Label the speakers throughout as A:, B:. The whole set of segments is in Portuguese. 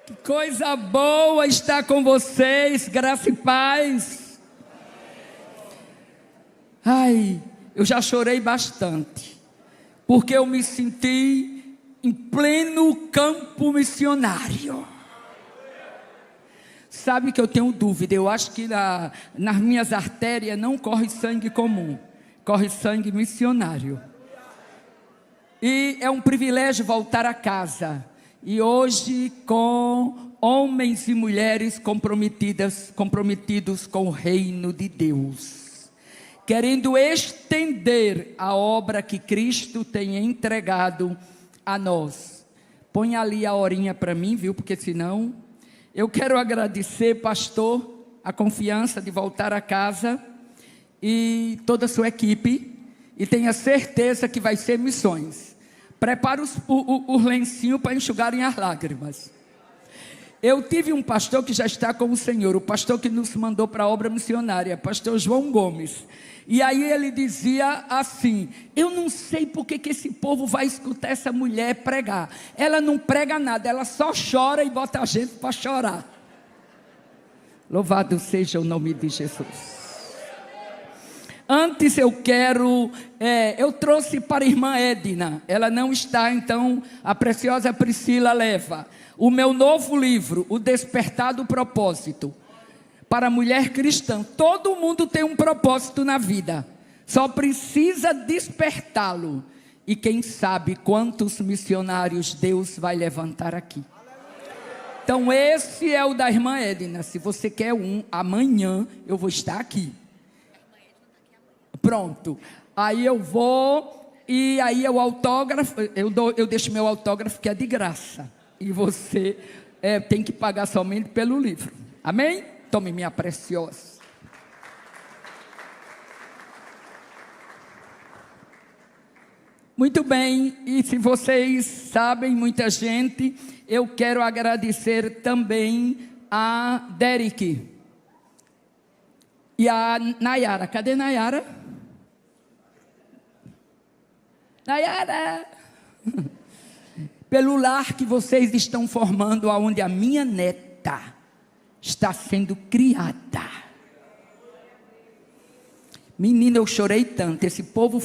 A: Que coisa boa estar com vocês, graça e paz. Ai, eu já chorei bastante, porque eu me senti em pleno campo missionário. Sabe que eu tenho dúvida, eu acho que nas minhas artérias não corre sangue comum, corre sangue missionário. E é um privilégio voltar a casa. E hoje com homens e mulheres comprometidos com o reino de Deus, querendo estender a obra que Cristo tem entregado a nós. Põe ali a horinha para mim, viu? Porque senão... Eu quero agradecer, pastor, a confiança de voltar a casa e toda a sua equipe, e tenha certeza que vai ser missões. Prepara os lencinhos para enxugarem as lágrimas. Eu tive um pastor que já está com o Senhor, o pastor que nos mandou para a obra missionária, pastor João Gomes. E aí ele dizia assim: eu não sei porque que esse povo vai escutar essa mulher pregar. Ela não prega nada, ela só chora e bota a gente para chorar. Louvado seja o nome de Jesus. Antes eu trouxe para a irmã Edna, ela não está, então a preciosa Priscila leva o meu novo livro, O Despertar do Propósito, para a mulher cristã. Todo mundo tem um propósito na vida, só precisa despertá-lo, e quem sabe quantos missionários Deus vai levantar aqui. Então esse é o da irmã Edna. Se você quer amanhã eu vou estar aqui. Pronto, aí eu vou, e aí o autógrafo, eu deixo meu autógrafo, que é de graça, e você tem que pagar somente pelo livro, amém? Tome, minha preciosa. Muito bem, e se vocês sabem, muita gente, eu quero agradecer também a Derek e a Nayara. Cadê Nayara? Nayara, pelo lar que vocês estão formando, aonde a minha neta está sendo criada. Menina, eu chorei tanto. Esse povo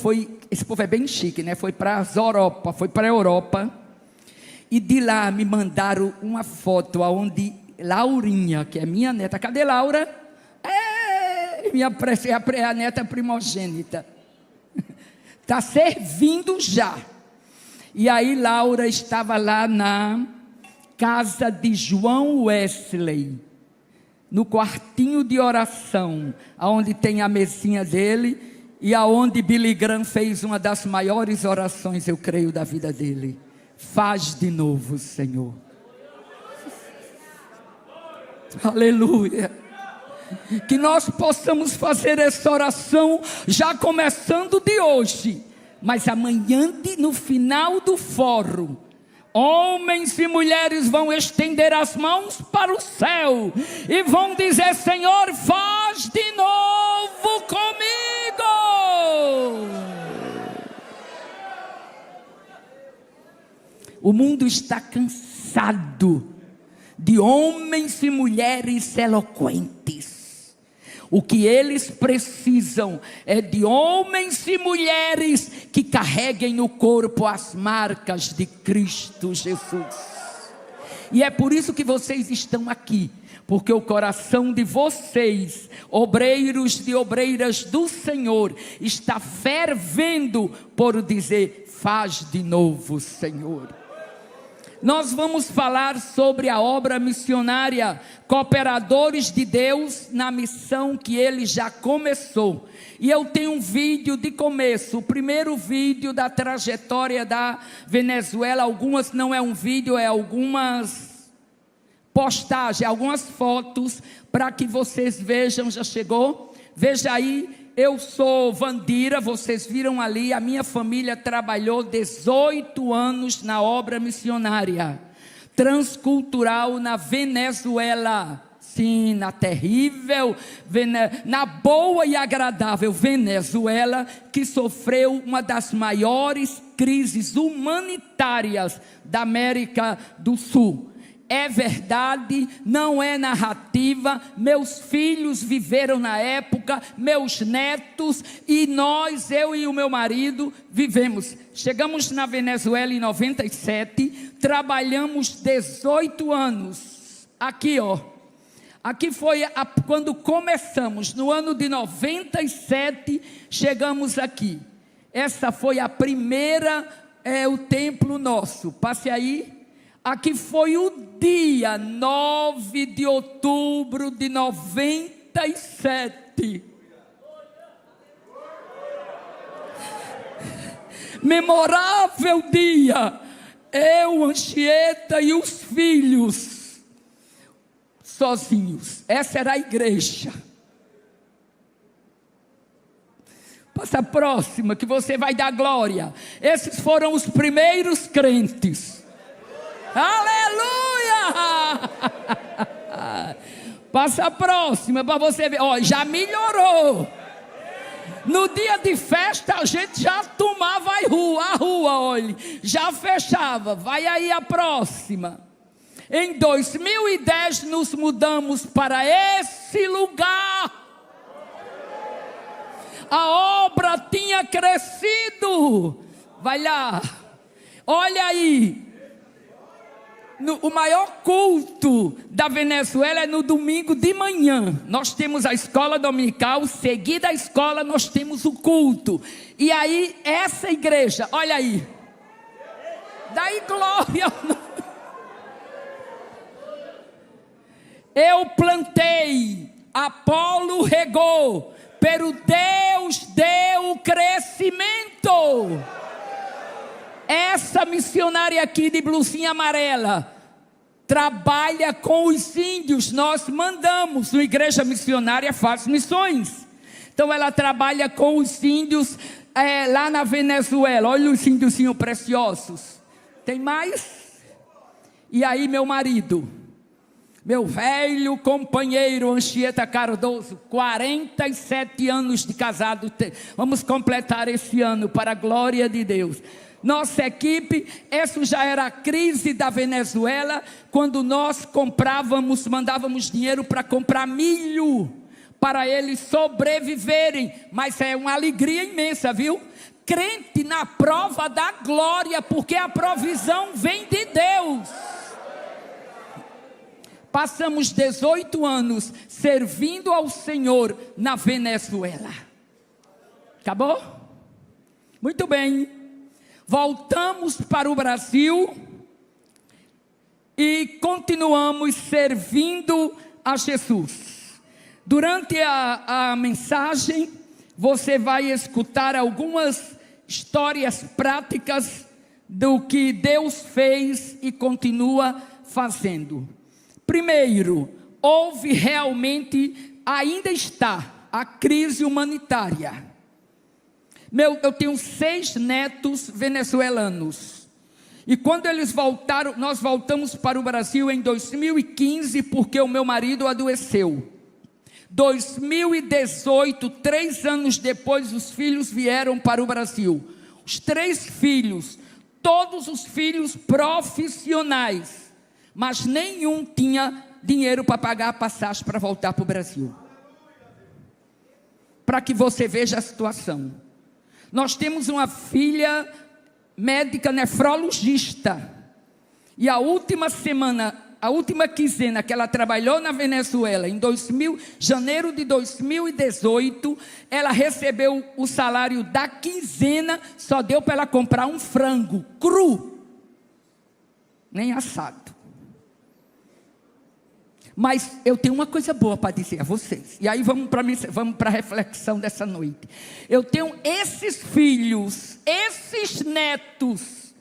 A: é bem chique, né? Foi para a Europa, e de lá me mandaram uma foto aonde Laurinha, que é minha neta, cadê Laura? É a neta primogênita. Está servindo já. E aí Laura estava lá na casa de João Wesley, no quartinho de oração, onde tem a mesinha dele, e aonde Billy Graham fez uma das maiores orações, eu creio, da vida dele. Faz de novo, Senhor. Aleluia. Que nós possamos fazer essa oração já começando de hoje, mas amanhã, no final do fórum, homens e mulheres vão estender as mãos para o céu e vão dizer: Senhor, faz de novo comigo. O mundo está cansado de homens e mulheres eloquentes. O que eles precisam é de homens e mulheres que carreguem no corpo as marcas de Cristo Jesus. E é por isso que vocês estão aqui, porque o coração de vocês, obreiros e obreiras do Senhor, está fervendo por dizer: faz de novo, Senhor. Nós vamos falar sobre a obra missionária, cooperadores de Deus na missão que Ele já começou. E eu tenho um vídeo de começo, o primeiro vídeo da trajetória da Venezuela. Algumas não é um vídeo, é algumas postagens, algumas fotos, para que vocês vejam. Já chegou? Veja aí. Eu sou Vandira, vocês viram ali, a minha família trabalhou 18 anos na obra missionária transcultural na Venezuela. Sim, na terrível, na boa e agradável Venezuela, que sofreu uma das maiores crises humanitárias da América do Sul. é verdade, não é narrativa. Meus filhos viveram na época, meus netos, e nós, eu e o meu marido, vivemos. Chegamos na Venezuela em 97, trabalhamos 18 anos. Aqui, ó. Aqui foi quando começamos, no ano de 97, chegamos aqui. Essa foi a primeira, o templo nosso. Passe aí. Aqui foi o dia 9 de outubro de 97. Memorável dia. Eu, Anchieta e os filhos, sozinhos. Essa era a igreja. Passa a próxima, que você vai dar glória. Esses foram os primeiros crentes. Aleluia! Passa a próxima para você ver. Ó, já melhorou. No dia de festa a gente já tomava a rua, olha, já fechava. Vai aí a próxima. Em 2010 nos mudamos para esse lugar. A obra tinha crescido. Vai lá. Olha aí. O maior culto da Venezuela é no domingo de manhã. Nós temos a escola dominical, seguida a escola nós temos o culto. E aí essa igreja, olha aí. Daí glória. Eu plantei, Apolo regou, pero Deus deu o crescimento. Essa missionária aqui de blusinha amarela trabalha com os índios. Nós mandamos, a igreja missionária faz missões. Então ela trabalha com os índios lá na Venezuela. Olha os índiozinhos preciosos. Tem mais? E aí meu marido, meu velho companheiro Anchieta Cardoso, 47 anos de casado, vamos completar esse ano para a glória de Deus. Nossa equipe, essa já era a crise da Venezuela, quando nós mandávamos dinheiro para comprar milho, para eles sobreviverem, mas é uma alegria imensa, viu? Crente na prova da glória, porque a provisão vem de Deus. Passamos 18 anos servindo ao Senhor na Venezuela. Acabou? Muito bem. Voltamos para o Brasil e continuamos servindo a Jesus. Durante a mensagem, você vai escutar algumas histórias práticas do que Deus fez e continua fazendo. Primeiro, houve realmente, ainda está, a crise humanitária. Eu tenho 6 netos venezuelanos. E quando eles voltaram, nós voltamos para o Brasil em 2015, porque o meu marido adoeceu. 2018, 3 anos depois, os filhos vieram para o Brasil. Os 3 filhos, todos os filhos profissionais, mas nenhum tinha dinheiro para pagar a passagem para voltar para o Brasil. Para que você veja a situação. Nós temos uma filha médica nefrologista. E a última quinzena que ela trabalhou na Venezuela, em janeiro de 2018, ela recebeu o salário da quinzena, só deu para ela comprar um frango cru, nem assado. Mas eu tenho uma coisa boa para dizer a vocês. E aí vamos para a reflexão dessa noite. Eu tenho esses filhos, esses netos,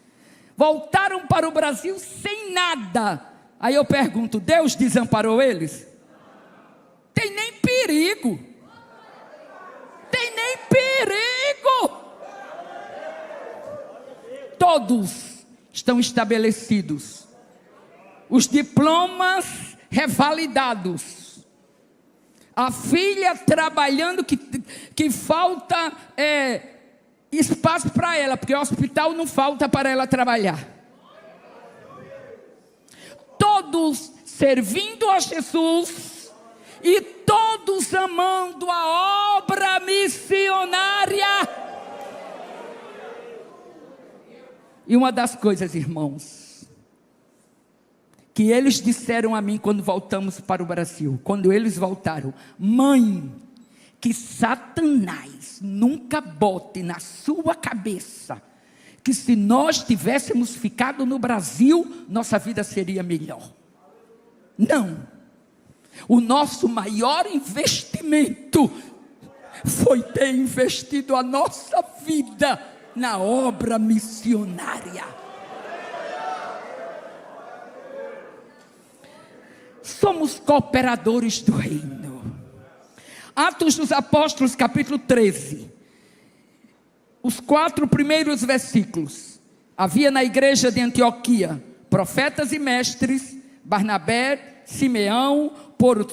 A: voltaram para o Brasil sem nada. Aí eu pergunto, Deus desamparou eles? Tem nem perigo. Tem nem perigo. Todos estão estabelecidos. Os diplomas revalidados. A filha trabalhando que falta espaço para ela, porque o hospital não falta para ela trabalhar. todos servindo a Jesus e todos amando a obra missionária. E uma das coisas, irmãos, que eles disseram a mim quando voltamos para o Brasil, quando eles voltaram: mãe, que Satanás nunca bote na sua cabeça que se nós tivéssemos ficado no Brasil, nossa vida seria melhor. Não. O nosso maior investimento foi ter investido a nossa vida na obra missionária. Somos cooperadores do reino. Atos dos Apóstolos, capítulo 13. Os 4 primeiros versículos. Havia na igreja de Antioquia profetas e mestres: Barnabé, Simeão, por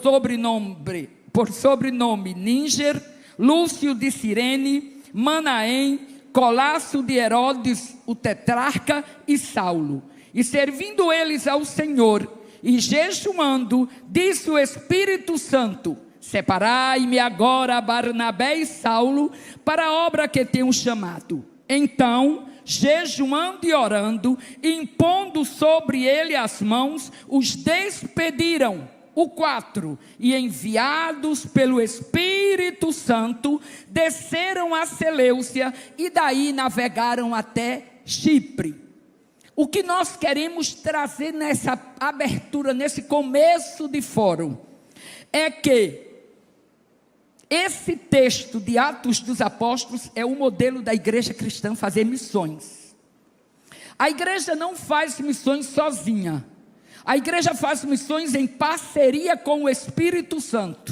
A: sobrenome Níger, Lúcio de Cirene, Manaém, Colácio de Herodes, o tetrarca, e Saulo. E servindo eles ao Senhor e jejuando, disse o Espírito Santo: separai-me agora Barnabé e Saulo para a obra que tenho chamado. Então, jejuando e orando, impondo sobre ele as mãos, os despediram. O 4, e enviados pelo Espírito Santo, desceram a Seleucia e daí navegaram até Chipre. O que nós queremos trazer nessa abertura, nesse começo de fórum, é que esse texto de Atos dos Apóstolos é o modelo da igreja cristã fazer missões. A igreja não faz missões sozinha. A igreja faz missões em parceria com o Espírito Santo.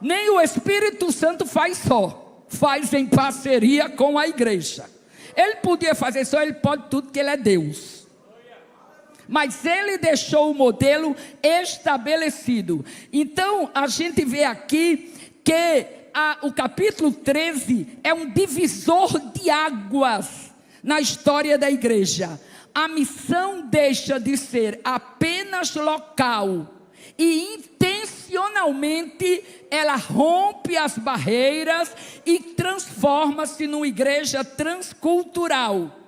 A: Nem o Espírito Santo faz só, faz em parceria com a igreja. Ele podia fazer só, ele pode tudo, que ele é Deus. Mas ele deixou o modelo estabelecido. Então a gente vê aqui que o capítulo 13 é um divisor de águas na história da igreja. A missão deixa de ser apenas local e intencionalmente ela rompe as barreiras e transforma-se numa igreja transcultural.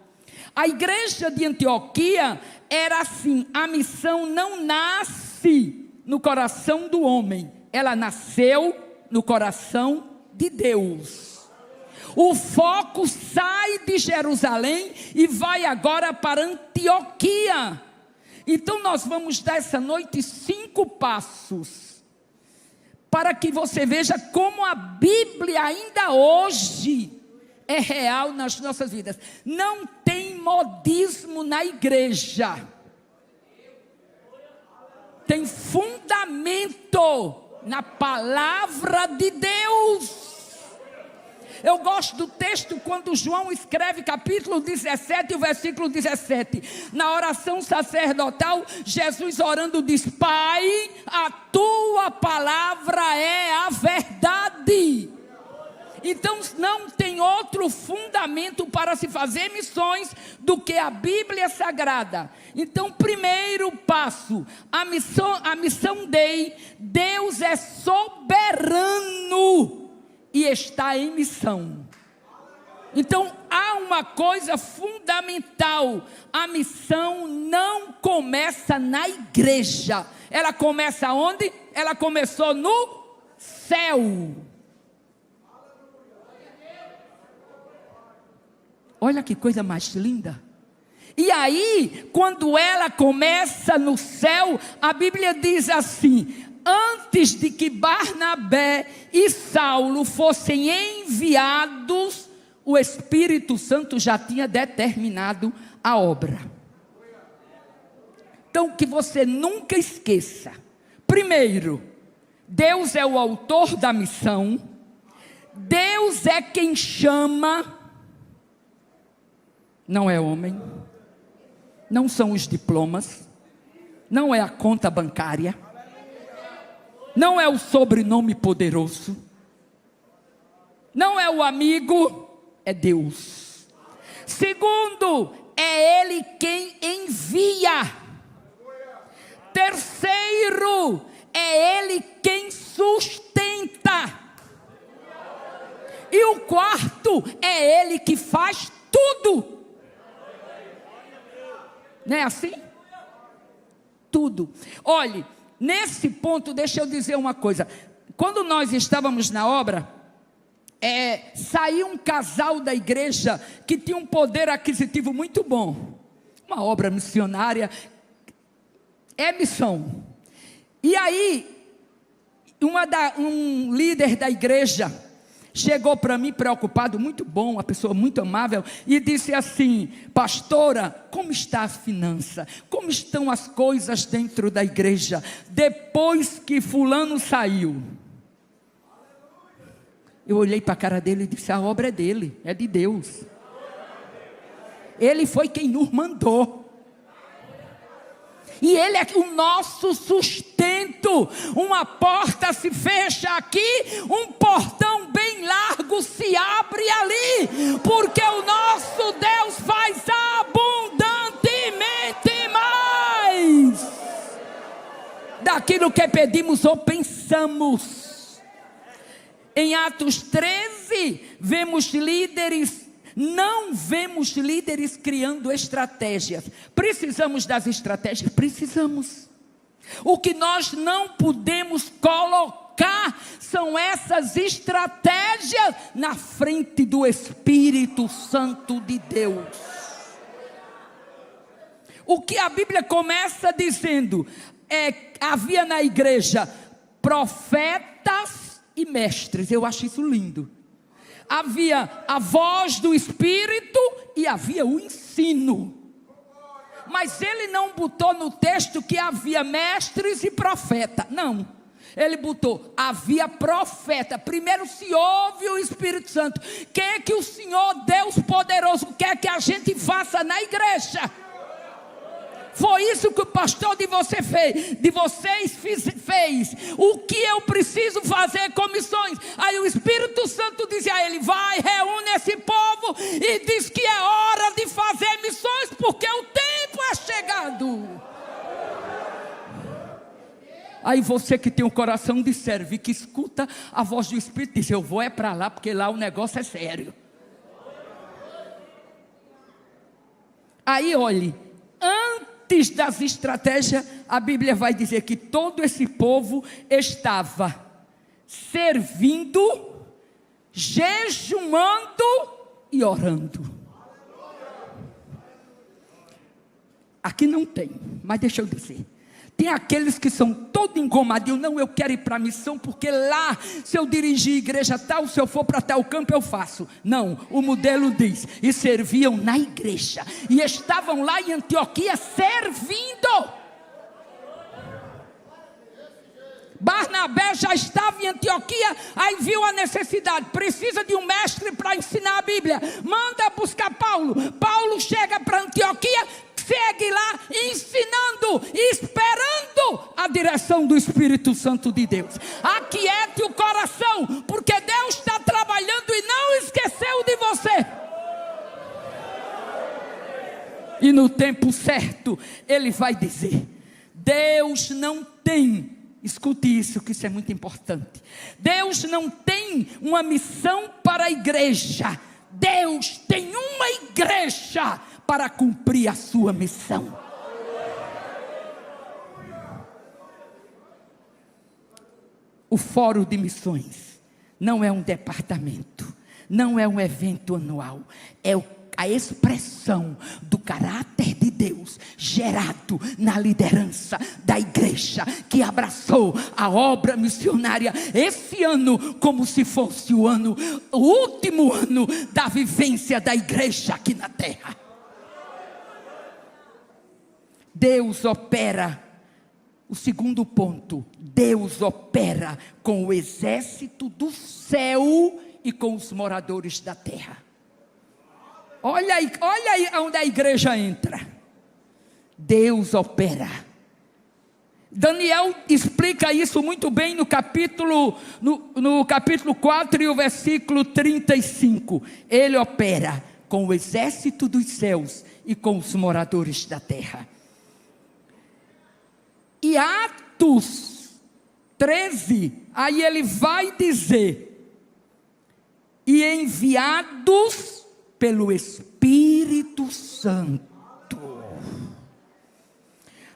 A: A igreja de Antioquia era assim: a missão não nasce no coração do homem, ela nasceu no coração de Deus. O foco sai de Jerusalém e vai agora para Antioquia. Então nós vamos dar essa noite 5 passos, para que você veja como a Bíblia ainda hoje é real nas nossas vidas. Não tem modismo na igreja. Tem fundamento na palavra de Deus. Eu gosto do texto quando João escreve capítulo 17, o versículo 17. Na oração sacerdotal, Jesus orando diz: Pai, a tua palavra é a verdade. Então não tem outro fundamento para se fazer missões do que a Bíblia Sagrada. Então, primeiro passo, a missão Dei: Deus é soberano e está em missão. Então há uma coisa fundamental: a missão não começa na igreja. Ela começa onde? Ela começou no céu. Olha que coisa mais linda. E aí, quando ela começa no céu, a Bíblia diz assim: antes de que Barnabé e Saulo fossem enviados, o Espírito Santo já tinha determinado a obra. Então, que você nunca esqueça: primeiro, Deus é o autor da missão, Deus é quem chama, não é homem, não são os diplomas, não é a conta bancária, não é o sobrenome poderoso, não é o amigo, é Deus. Segundo, é Ele quem envia. Terceiro, é Ele quem sustenta. E o quarto, é Ele que faz tudo. Não é assim? Tudo. Olhe, nesse ponto, deixa eu dizer uma coisa. Quando nós estávamos na obra, saiu um casal da igreja que tinha um poder aquisitivo muito bom. Uma obra missionária, é missão. E aí, um líder da igreja chegou para mim preocupado, muito bom, uma pessoa muito amável, e disse assim: pastora, como está a finança? Como estão as coisas dentro da igreja, depois que fulano saiu? Eu olhei para a cara dele e disse: a obra é dele, é de Deus. Ele foi quem nos mandou. E Ele é o nosso sustento. Uma porta se fecha aqui, um portão bem largo se abre ali, porque o nosso Deus faz abundantemente mais daquilo que pedimos ou pensamos. Em Atos 13, não vemos líderes criando estratégias. Precisamos das estratégias? Precisamos. O que nós não podemos colocar são essas estratégias na frente do Espírito Santo de Deus. O que a Bíblia começa dizendo havia na igreja profetas e mestres. Eu acho isso lindo. Havia a voz do Espírito e havia o ensino. Mas ele não botou no texto que havia mestres e profeta. Não. Ele botou, havia profeta. Primeiro se ouve o Espírito Santo. O que é que o Senhor Deus poderoso quer que a gente faça na igreja? Foi isso que o pastor de vocês fez. O que eu preciso fazer com missões? Aí o Espírito Santo dizia a ele: vai, reúne esse povo e diz que é hora de fazer missões, porque o tempo é chegado. Aí você que tem um coração de servo e que escuta a voz do Espírito, diz: eu vou para lá, porque lá o negócio é sério. Aí olhe, antes das estratégias, a Bíblia vai dizer que todo esse povo estava servindo, jejuando e orando. Aqui não tem, mas deixa eu dizer. Tem aqueles que são todo engomadinhos. Não, eu quero ir para a missão, porque lá, se eu dirigir igreja tal, se eu for para tal campo, eu faço. Não, o modelo diz, e serviam na igreja, e estavam lá em Antioquia servindo. Barnabé já estava em Antioquia, aí viu a necessidade, precisa de um mestre para ensinar a Bíblia, manda buscar Paulo. Paulo chega para Antioquia, segue lá ensinando, esperando a direção do Espírito Santo de Deus. Aquiete o coração, porque Deus está trabalhando e não esqueceu de você. E no tempo certo, Ele vai dizer: Deus não tem, escute isso, que isso é muito importante. Deus não tem uma missão para a igreja. Deus tem uma igreja para cumprir a sua missão. O Fórum de Missões não é um departamento, não é um evento anual, é a expressão do caráter de Deus gerado na liderança da igreja, que abraçou a obra missionária esse ano como se fosse o último ano da vivência da igreja aqui na terra. Deus opera, o segundo ponto, Deus opera com o exército do céu e com os moradores da terra. Olha aí onde a igreja entra. Deus opera. Daniel explica isso muito bem no capítulo 4 e o versículo 35. Ele opera com o exército dos céus e com os moradores da terra. E E Atos 13, aí ele vai dizer: e enviados pelo Espírito Santo.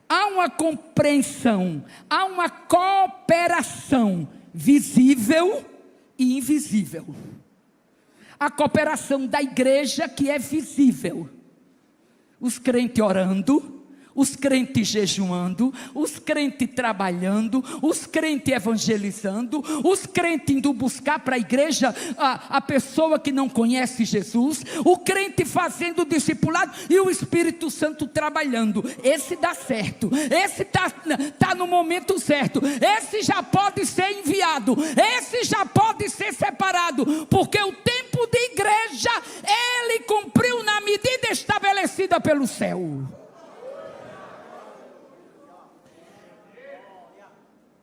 A: Há uma compreensão, há uma cooperação visível e invisível. A cooperação da igreja, que é visível, os crentes orando, os crentes jejuando, os crentes trabalhando, os crentes evangelizando, os crentes indo buscar para a igreja a pessoa que não conhece Jesus, o crente fazendo discipulado e o Espírito Santo trabalhando. Esse dá certo, esse está no momento certo, esse já pode ser enviado, esse já pode ser separado, porque o tempo de igreja ele cumpriu na medida estabelecida pelo céu.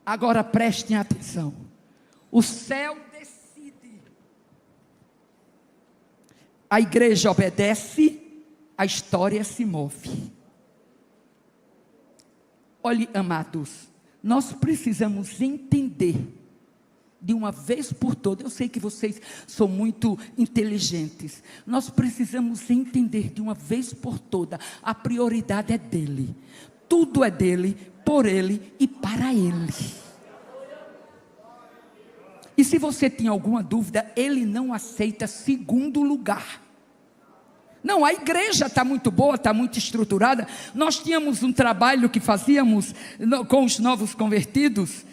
A: Agora prestem atenção, o céu decide, a igreja obedece, a história se move. Olhe, amados, nós precisamos entender de uma vez por todas, eu sei que vocês são muito inteligentes, nós precisamos entender de uma vez por todas, a prioridade é dele, tudo é dele, por ele e para ele. E se você tinha alguma dúvida, ele não aceita segundo lugar. Não, a igreja está muito boa, está muito estruturada. Nós tínhamos um trabalho que fazíamos com os novos convertidos,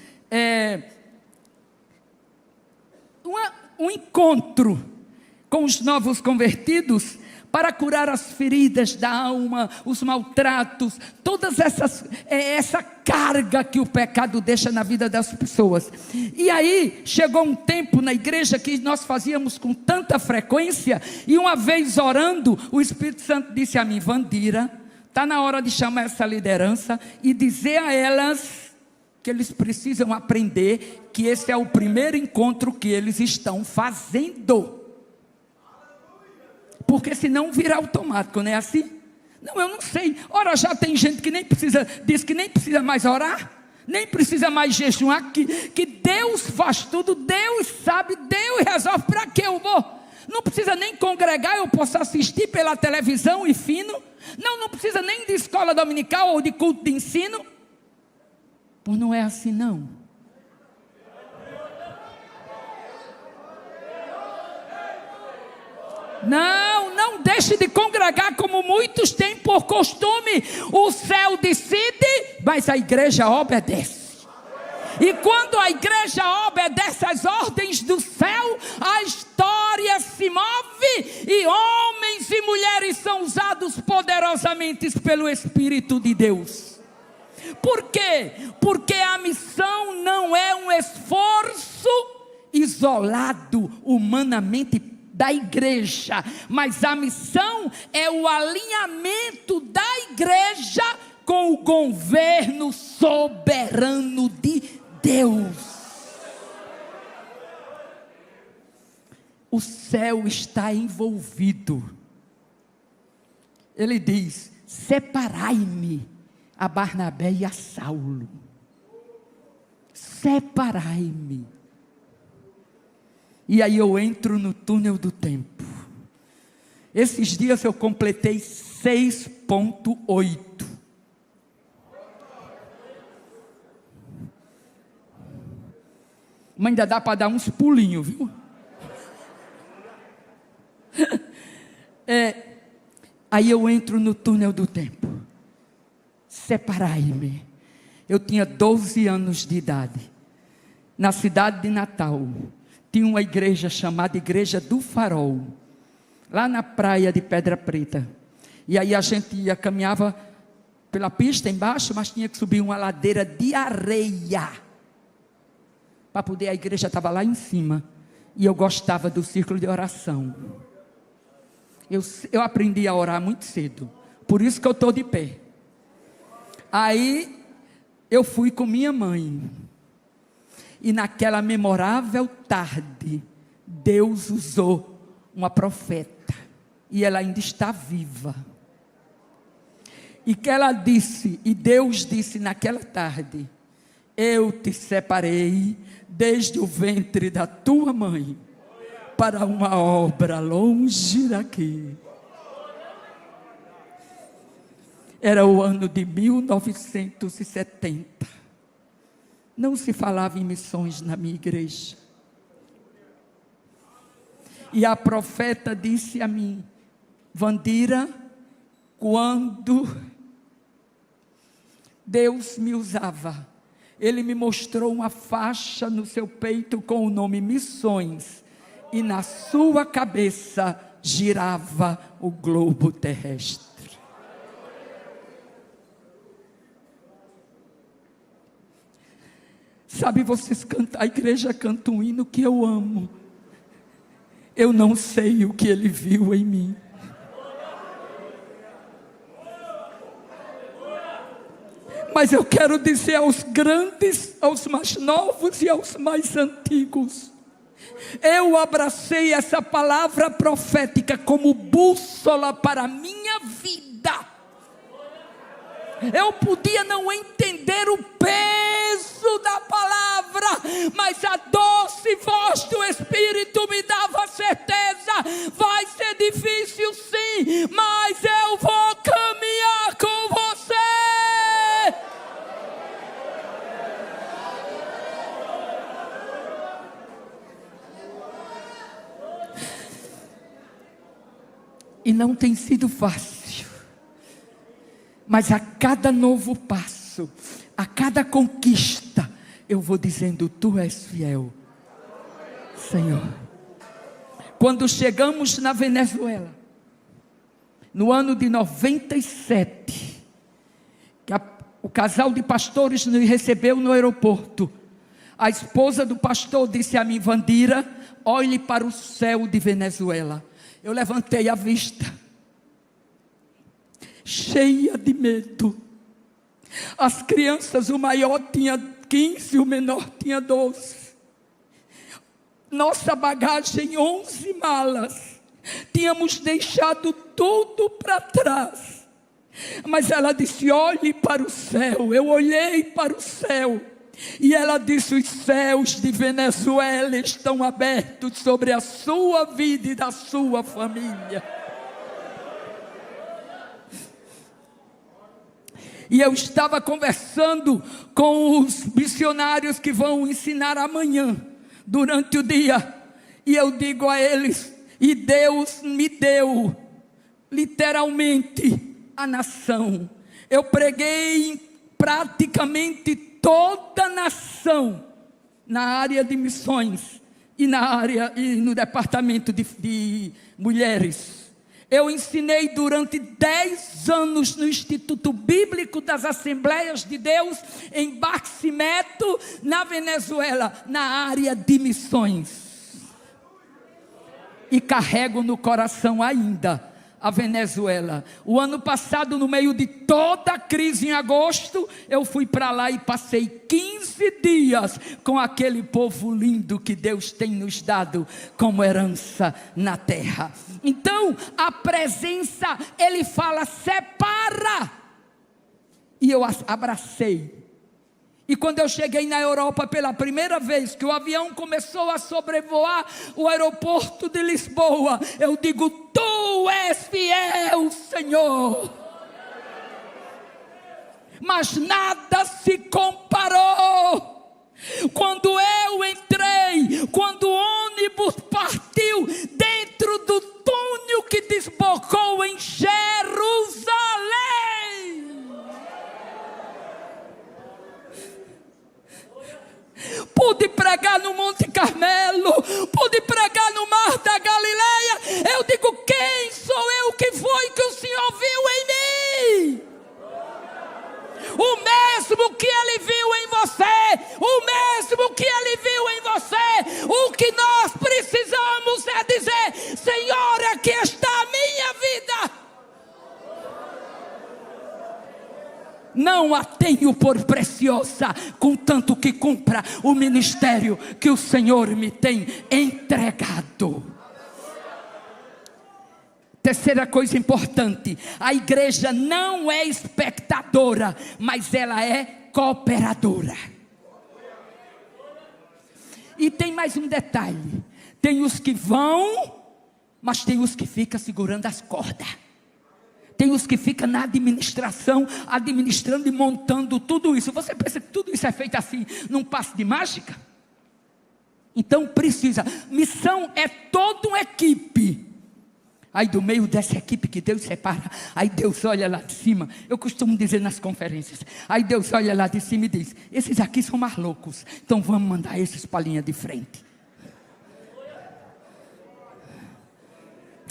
A: um encontro com os novos convertidos, para curar as feridas da alma, os maltratos, todas essa carga que o pecado deixa na vida das pessoas. E aí chegou um tempo na igreja que nós fazíamos com tanta frequência, e uma vez orando, o Espírito Santo disse a mim: Vandira, está na hora de chamar essa liderança e dizer a elas que eles precisam aprender que esse é o primeiro encontro que eles estão fazendo. Porque senão vira automático, não é assim? Não, eu não sei. Ora, já tem gente que nem precisa, diz que nem precisa mais orar, nem precisa mais jejuar, que Deus faz tudo, Deus sabe, Deus resolve. Para que eu vou? Não precisa nem congregar, eu posso assistir pela televisão e fino. Não precisa nem de escola dominical ou de culto de ensino. Pois não é assim não. Não deixe de congregar como muitos têm por costume. O céu decide, mas a igreja obedece. E quando a igreja obedece às ordens do céu, a história se move e homens e mulheres são usados poderosamente pelo Espírito de Deus. Por quê? Porque a missão não é um esforço isolado humanamente da igreja, mas a missão é o alinhamento da igreja com o governo soberano de Deus. O céu está envolvido. Ele diz: separai-me a Barnabé e a Saulo. Separai-me. E aí eu entro no túnel do tempo. Esses dias eu completei 6.8. Mas ainda dá para dar uns pulinhos, viu? Aí eu entro no túnel do tempo. Separai-me. Eu tinha 12 anos de idade. Na cidade de Natal tinha uma igreja chamada Igreja do Farol, lá na praia de Pedra Preta. E aí a gente caminhava pela pista embaixo, mas tinha que subir uma ladeira de areia para poder, a igreja estava lá em cima. E eu gostava do círculo de oração. Eu aprendi a orar muito cedo, por isso que eu estou de pé. Aí eu fui com minha mãe. E naquela memorável tarde, Deus usou uma profeta. E ela ainda está viva. E que ela disse, e Deus disse naquela tarde: eu te separei desde o ventre da tua mãe para uma obra longe daqui. Era o ano de 1970. Não se falava em missões na minha igreja. E a profeta disse a mim: Wandira, quando Deus me usava, Ele me mostrou uma faixa no seu peito com o nome Missões, e na sua cabeça girava o globo terrestre. Sabe, vocês cantam, a igreja canta um hino que eu amo. Eu não sei o que Ele viu em mim. Mas eu quero dizer aos grandes, aos mais novos e aos mais antigos: eu abracei essa palavra profética como bússola para a minha vida. Eu podia não entender o peso da palavra, mas a doce voz do Espírito me dava certeza: vai ser difícil sim, mas eu vou caminhar com você. E não tem sido fácil. Mas a cada novo passo, a cada conquista, eu vou dizendo: Tu és fiel, Senhor. Quando chegamos na Venezuela, no ano de 97, o casal de pastores nos recebeu no aeroporto. A esposa do pastor disse a mim: Wandira, olhe para o céu de Venezuela. Eu levantei a vista, cheia de medo. As crianças, o maior tinha 15, o menor tinha 12. Nossa bagagem, 11 malas. Tínhamos deixado tudo para trás. Mas ela disse: olhe para o céu. Eu olhei para o céu. E ela disse: os céus de Venezuela estão abertos sobre a sua vida e da sua família. E eu estava conversando com os missionários que vão ensinar amanhã, durante o dia. E eu digo a eles: e Deus me deu, literalmente, a nação. Eu preguei em praticamente toda a nação, na área de missões e no departamento de mulheres. Eu ensinei durante 10 anos no Instituto Bíblico das Assembleias de Deus, em Barquisimeto, na Venezuela, na área de missões. E carrego no coração ainda a Venezuela. O ano passado, no meio de toda a crise, em agosto, eu fui para lá e passei 15 dias com aquele povo lindo que Deus tem nos dado como herança na terra. Então, a presença, Ele fala: separa. E eu abracei. E quando eu cheguei na Europa pela primeira vez, que o avião começou a sobrevoar o aeroporto de Lisboa, eu digo: Tu és fiel, Senhor. Mas nada se comparou. Quando eu entrei, quando o ônibus partiu dentro do túnel que desbocou em Jerusalém, pude pregar no Monte Carmelo, pude pregar no Mar da Galileia. Eu digo: quem sou eu? Que foi que o Senhor viu em mim? O mesmo que Ele viu em você, o mesmo que Ele viu em você. O que nós precisamos é dizer: Senhor, aqui está a minha vida. Não a tenho por preciosa, contanto que cumpra o ministério que o Senhor me tem entregado. terceira coisa importante: a igreja não é espectadora, mas ela é cooperadora. E tem mais um detalhe: tem os que vão, mas tem os que ficam segurando as cordas. Tem os que ficam na administração, administrando e montando tudo isso. Você pensa que tudo isso é feito assim, num passe de mágica? Então precisa. Missão é toda uma equipe. Aí do meio dessa equipe que Deus separa, aí Deus olha lá de cima. Eu costumo dizer nas conferências. Aí Deus olha lá de cima e diz: esses aqui são mais loucos, então vamos mandar esses para a linha de frente.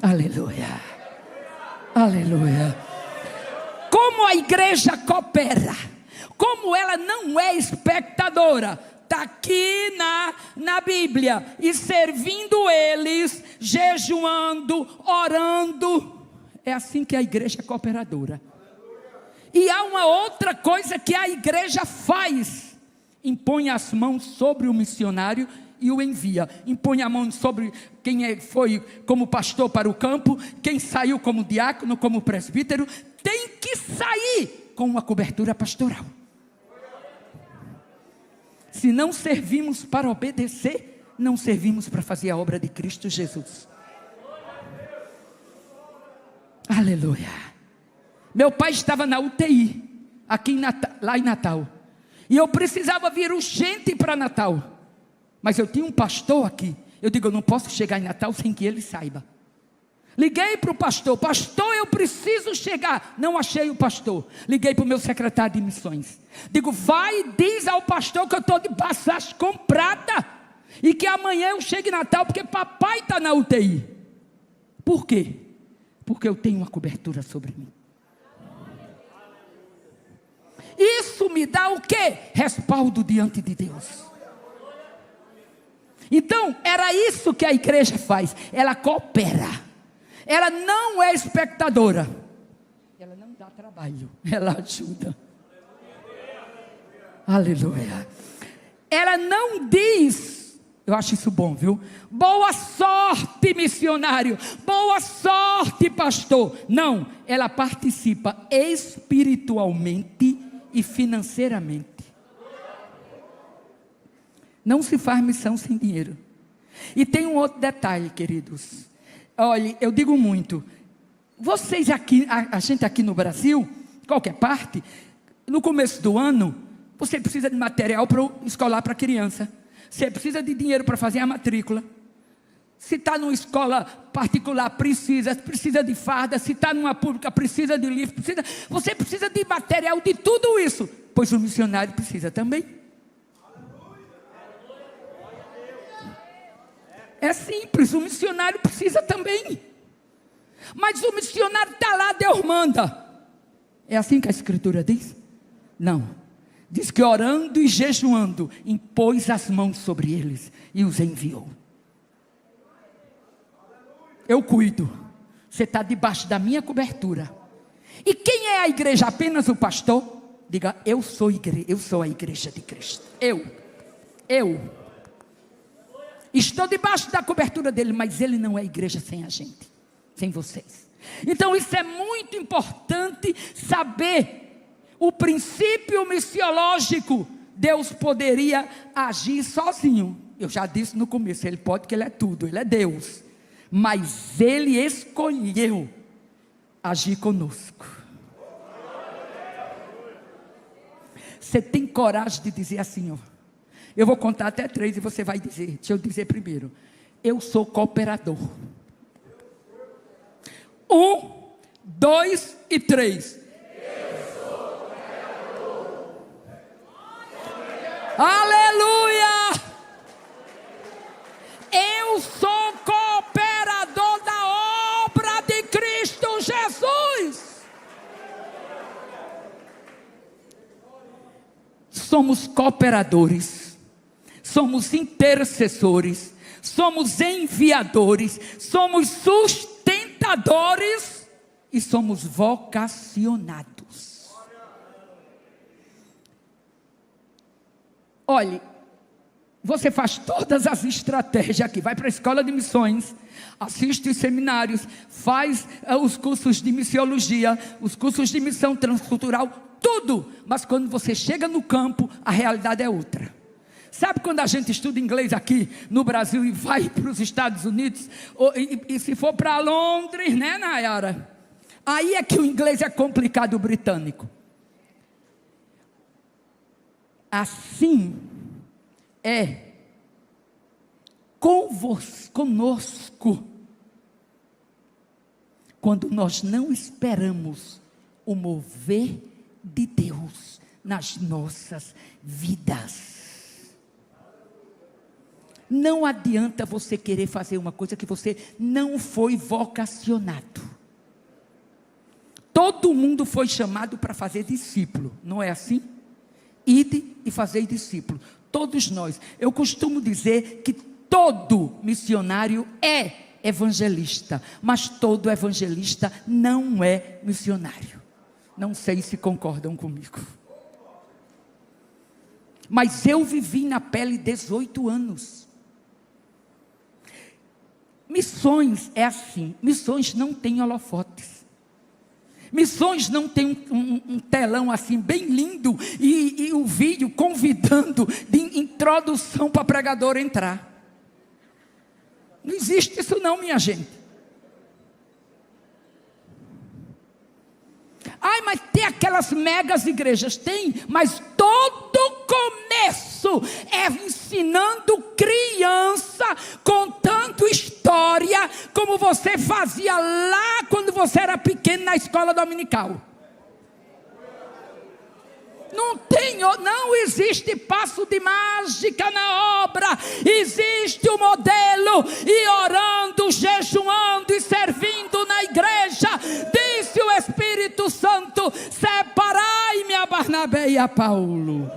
A: Aleluia. Aleluia. Como a igreja coopera, como ela não é espectadora, está aqui na Bíblia, e servindo eles, jejuando, orando. É assim que a igreja é cooperadora. E há uma outra coisa que a igreja faz: impõe as mãos sobre o missionário e o envia. Impõe a mão sobre quem foi como pastor para o campo, quem saiu como diácono, como presbítero, tem que sair com uma cobertura pastoral. Se não servimos para obedecer, não servimos para fazer a obra de Cristo Jesus. Aleluia. Meu pai estava na UTI, aqui lá em Natal, e eu precisava vir urgente para Natal. Mas eu tinha um pastor aqui. Eu digo: eu não posso chegar em Natal sem que ele saiba. Liguei para o pastor: pastor, eu preciso chegar. Não achei o pastor. Liguei para o meu secretário de missões. Digo: vai e diz ao pastor que eu estou de passagem comprada, e que amanhã eu chegue em Natal, porque papai está na UTI. Por quê? Porque eu tenho uma cobertura sobre mim. Isso me dá o quê? Respaldo diante de Deus. Então, era isso que a igreja faz. Ela coopera. Ela não é espectadora. Ela não dá trabalho. Ela ajuda. Aleluia. Ela não diz, eu acho isso bom, viu? Boa sorte, missionário. Boa sorte, pastor. Não, ela participa espiritualmente e financeiramente. Não se faz missão sem dinheiro. E tem um outro detalhe, queridos. Olha, eu digo muito. Vocês aqui, a gente aqui no Brasil, qualquer parte, no começo do ano, você precisa de material escolar para criança. Você precisa de dinheiro para fazer a matrícula. Se está numa escola particular, precisa de farda. Se está numa pública, precisa de livro. Você precisa de material de tudo isso. Pois o missionário precisa também. É simples, o missionário precisa também. Mas o missionário está lá, Deus manda. É assim que a Escritura diz? Não. Diz que orando e jejuando, impôs as mãos sobre eles e os enviou. Eu cuido. Você está debaixo da minha cobertura. E quem é a igreja? Apenas o pastor? Diga: eu sou a igreja de Cristo. Eu estou debaixo da cobertura dele, mas ele não é igreja sem a gente, sem vocês. Então isso é muito importante saber. O princípio missiológico, Deus poderia agir sozinho. Eu já disse no começo, ele pode, porque ele é tudo, ele é Deus. Mas ele escolheu agir conosco. Você tem coragem de dizer assim, ó. Eu vou contar até 3 e você vai dizer. Deixa eu dizer primeiro. Eu sou cooperador. 1, 2 e 3.
B: Eu sou cooperador.
A: Aleluia! Eu sou cooperador da obra de Cristo Jesus. Somos cooperadores. Somos intercessores, somos enviadores, somos sustentadores e somos vocacionados. Olhe, você faz todas as estratégias aqui, vai para a escola de missões, assiste os seminários, faz os cursos de missiologia, os cursos de missão transcultural, tudo, mas quando você chega no campo, a realidade é outra. Sabe quando a gente estuda inglês aqui no Brasil e vai para os Estados Unidos, e se for para Londres, né, Nayara? Aí é que o inglês é complicado, o britânico. Assim é conosco, quando nós não esperamos o mover de Deus nas nossas vidas. Não adianta você querer fazer uma coisa que você não foi vocacionado. Todo mundo foi chamado para fazer discípulo, não é assim? Ide e fazei discípulo. Todos nós. Eu costumo dizer que todo missionário é evangelista, mas todo evangelista não é missionário. Não sei se concordam comigo. Mas eu vivi na pele 18 anos. Missões é assim, missões não tem holofotes. Missões não tem um telão assim bem lindo e o vídeo convidando de introdução para pregador entrar. Não existe isso não, minha gente. Ai, mas tem aquelas megas igrejas, tem, mas todo começo é ensinando criança, contando história, como você fazia lá quando você era pequeno na escola dominical. Não existe passo de mágica na obra, existe o modelo, e orando, jejuando e servindo na igreja, disse o Espírito Santo: separai-me a Barnabé e a Paulo.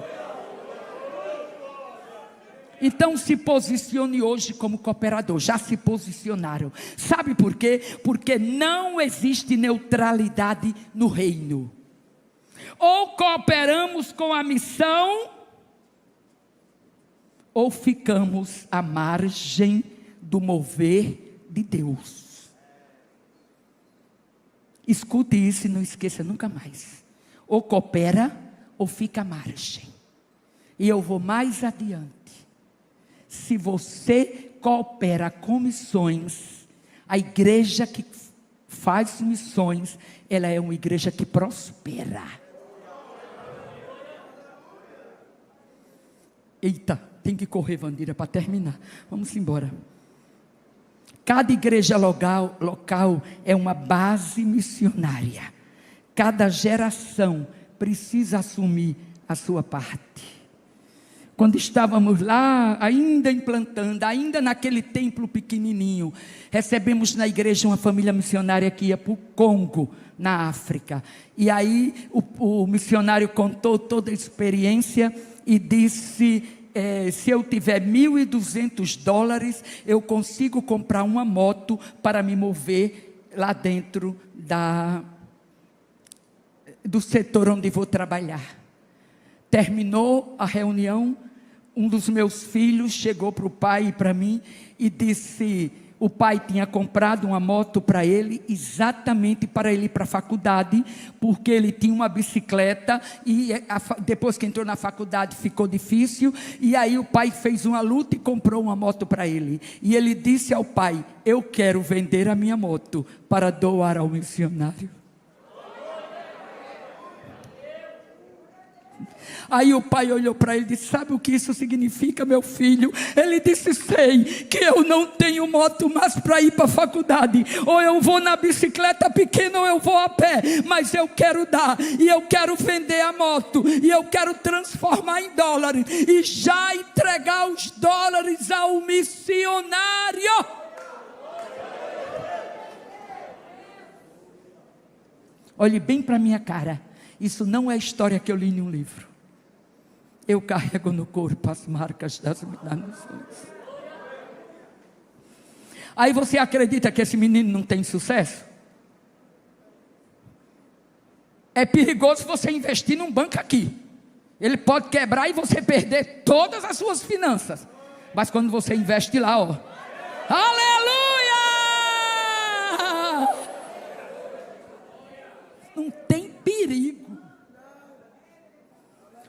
A: Então se posicione hoje como cooperador. Já se posicionaram. Sabe por quê? Porque não existe neutralidade no reino. Ou cooperamos com a missão, ou ficamos à margem do mover de Deus. Escute isso e não esqueça nunca mais. Ou coopera, ou fica à margem. E eu vou mais adiante. Se você coopera com missões, a igreja que faz missões, ela é uma igreja que prospera. Eita, tem que correr, Vandira, para terminar. Vamos embora. Cada igreja local é uma base missionária. Cada geração precisa assumir a sua parte. Quando estávamos lá, ainda implantando, ainda naquele templo pequenininho, recebemos na igreja uma família missionária que ia para o Congo, na África. E aí o missionário contou toda a experiência e disse: se eu tiver $1.200, eu consigo comprar uma moto para me mover lá dentro do setor onde vou trabalhar. Terminou a reunião, um dos meus filhos chegou para o pai e para mim e disse: o pai tinha comprado uma moto para ele, exatamente para ele ir para a faculdade, porque ele tinha uma bicicleta e depois que entrou na faculdade ficou difícil, e aí o pai fez uma luta e comprou uma moto para ele. E ele disse ao pai: eu quero vender a minha moto para doar ao missionário. Aí o pai olhou para ele e disse: sabe o que isso significa, meu filho? Ele disse: sei, que eu não tenho moto mais para ir para a faculdade, ou eu vou na bicicleta pequena ou eu vou a pé, mas eu quero dar, e eu quero vender a moto, e eu quero transformar em dólares, e já entregar os dólares ao missionário. Olhe bem para a minha cara, isso não é história que eu li em um livro. Eu carrego no corpo as marcas das nações. Aí você acredita que esse menino não tem sucesso? É perigoso você investir num banco aqui. Ele pode quebrar e você perder todas as suas finanças. Mas quando você investe lá, ó, aleluia! Não tem perigo.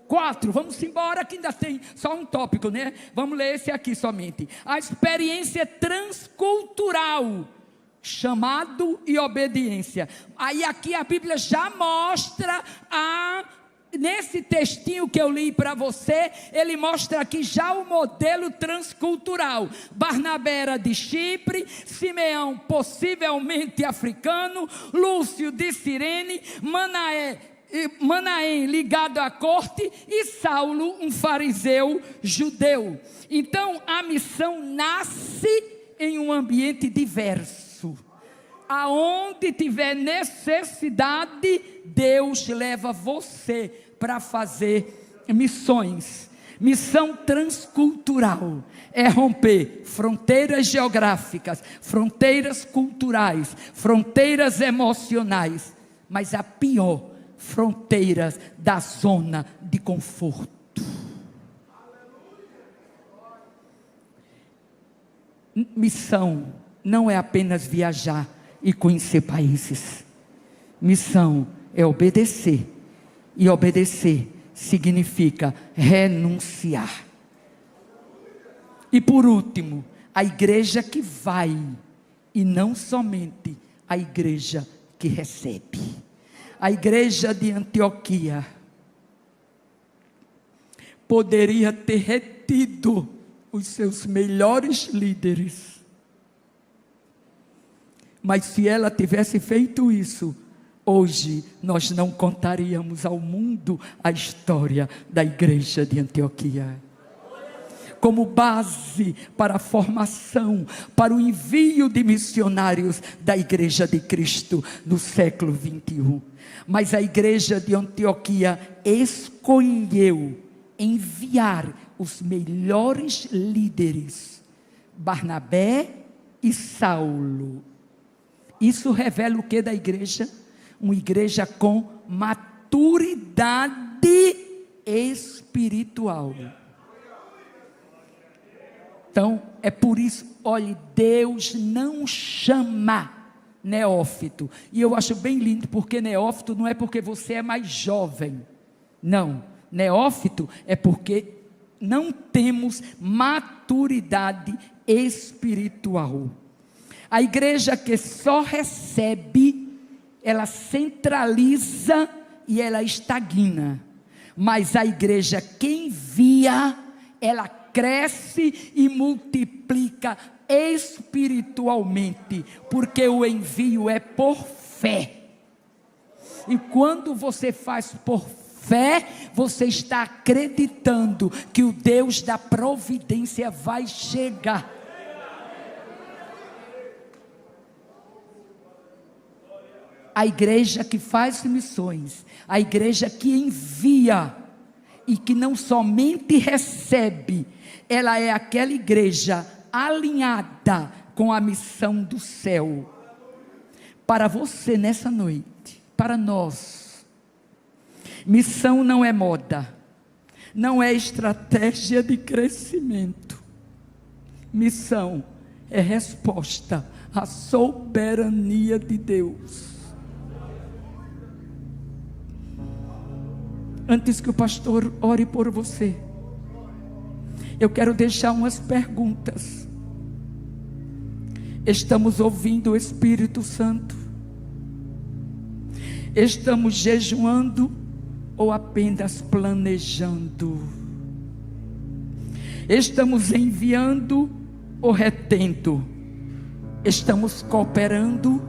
A: 4, vamos embora que ainda tem só um tópico, né? Vamos ler esse aqui somente. A experiência transcultural, chamado e obediência. Aí aqui a Bíblia já mostra nesse textinho que eu li para você, ele mostra aqui já o modelo transcultural. Barnabé era de Chipre, Simeão possivelmente africano, Lúcio de Cirene, Manaém ligado à corte e Saulo um fariseu judeu. Então a missão nasce em um ambiente diverso. Aonde tiver necessidade, Deus leva você para fazer missões. Missão transcultural é romper fronteiras geográficas, fronteiras culturais, fronteiras emocionais, mas a pior, fronteiras da zona de conforto. Missão não é apenas viajar e conhecer países. Missão é obedecer. E obedecer significa renunciar. E por último, a igreja que vai, e não somente a igreja que recebe. A igreja de Antioquia poderia ter retido os seus melhores líderes. Mas se ela tivesse feito isso, hoje nós não contaríamos ao mundo a história da igreja de Antioquia. Como base para a formação, para o envio de missionários da igreja de Cristo no século 21. Mas a igreja de Antioquia escolheu enviar os melhores líderes, Barnabé e Saulo. Isso revela o que da igreja? Uma igreja com maturidade espiritual. Então, é por isso, olhe, Deus não chama neófito. E eu acho bem lindo, porque neófito não é porque você é mais jovem. Não, neófito é porque não temos maturidade espiritual. A igreja que só recebe, ela centraliza e ela estagna. Mas a igreja que envia, ela cresce e multiplica espiritualmente, porque o envio é por fé. E quando você faz por fé, você está acreditando que o Deus da providência vai chegar. A igreja que faz missões, a igreja que envia e que não somente recebe, ela é aquela igreja alinhada com a missão do céu. Para você nessa noite, para nós, missão não é moda, não é estratégia de crescimento. Missão é resposta à soberania de Deus. Antes que o pastor ore por você, eu quero deixar umas perguntas. Estamos ouvindo o Espírito Santo? Estamos jejuando ou apenas planejando? Estamos enviando ou retendo? Estamos cooperando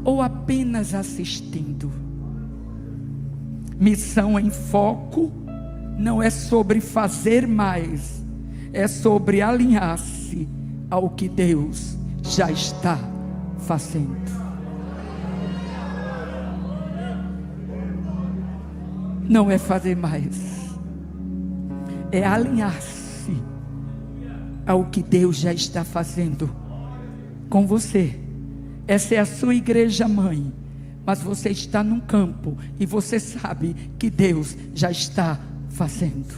A: ou apenas assistindo? Missão em foco não é sobre fazer mais, é sobre alinhar-se ao que Deus já está fazendo. Não é fazer mais, é alinhar-se ao que Deus já está fazendo com você. Essa é a sua igreja mãe, mas você está num campo e você sabe que Deus já está fazendo.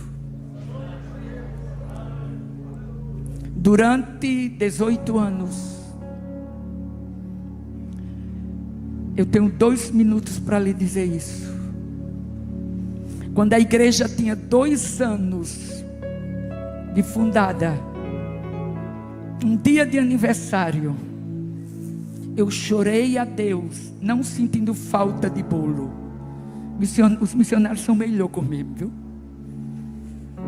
A: Durante 18 anos, eu tenho 2 minutos para lhe dizer isso. Quando a igreja tinha 2 anos de fundada, um dia de aniversário, eu chorei a Deus, não sentindo falta de bolo. Os missionários são melhor comigo, viu?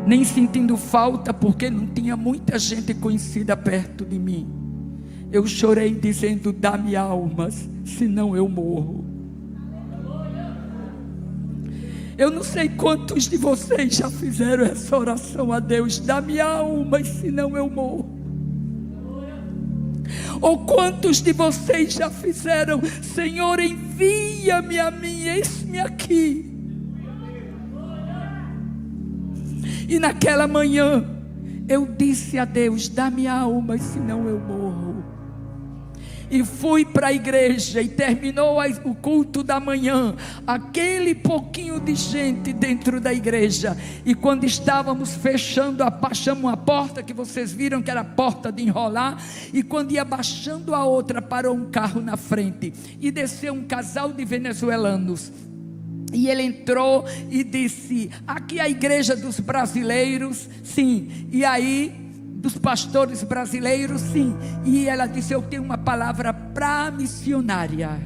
A: Nem sentindo falta, porque não tinha muita gente conhecida perto de mim. Eu chorei dizendo: dá-me almas, senão eu morro. Eu não sei quantos de vocês já fizeram essa oração a Deus: dá-me almas, senão eu morro. Ou quantos de vocês já fizeram: Senhor, envia-me a mim, eis-me aqui. E naquela manhã eu disse a Deus: dá-me alma, senão eu morro. E fui para a igreja, e terminou o culto da manhã, aquele pouquinho de gente dentro da igreja. E quando estávamos fechando achamos a porta, que vocês viram que era a porta de enrolar, e quando ia baixando a outra, parou um carro na frente, e desceu um casal de venezuelanos. E ele entrou e disse: aqui é a igreja dos brasileiros? Sim. E aí, dos pastores brasileiros? Sim. E ela disse: eu tenho uma palavra para a missionária.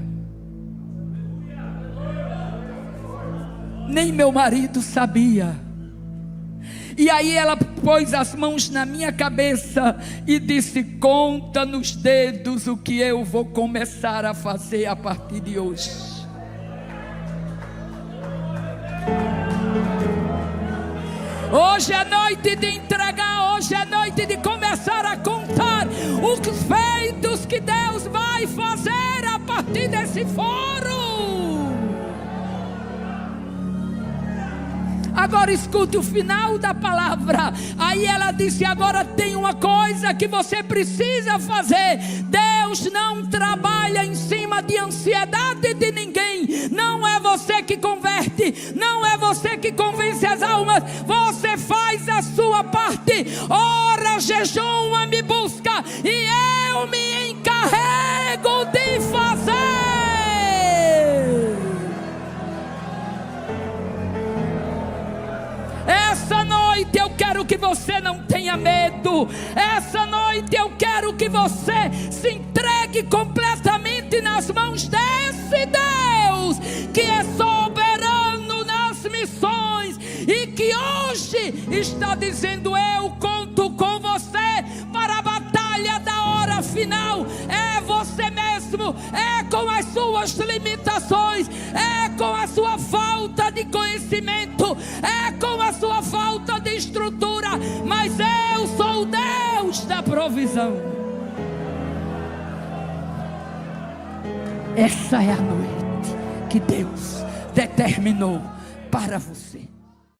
A: Nem meu marido sabia. E aí ela pôs as mãos na minha cabeça e disse: conta nos dedos o que eu vou começar a fazer a partir de hoje. Hoje é noite de entregar, hoje é noite de começar a contar os feitos que Deus vai fazer a partir desse fórum. Agora escute o final da palavra. Aí ela disse: agora tem uma coisa que você precisa fazer. Deus não trabalha em cima de ansiedade de ninguém. Não é você que converte, não é você que convence as almas. Você faz a sua parte. Ora, jejuma, me busca, e eu me encarrego de fazer. Essa noite eu quero que você não tenha medo. Essa noite eu quero que você se entregue completamente nas mãos desse Deus que é soberano nas missões, e que hoje está dizendo: eu conto com você para a batalha da hora final. É você mesmo, é com as suas limitações, é com a sua falta de conhecimento, é com a sua falta de estrutura, mas eu sou o Deus da provisão. Essa é a noite que Deus determinou para você.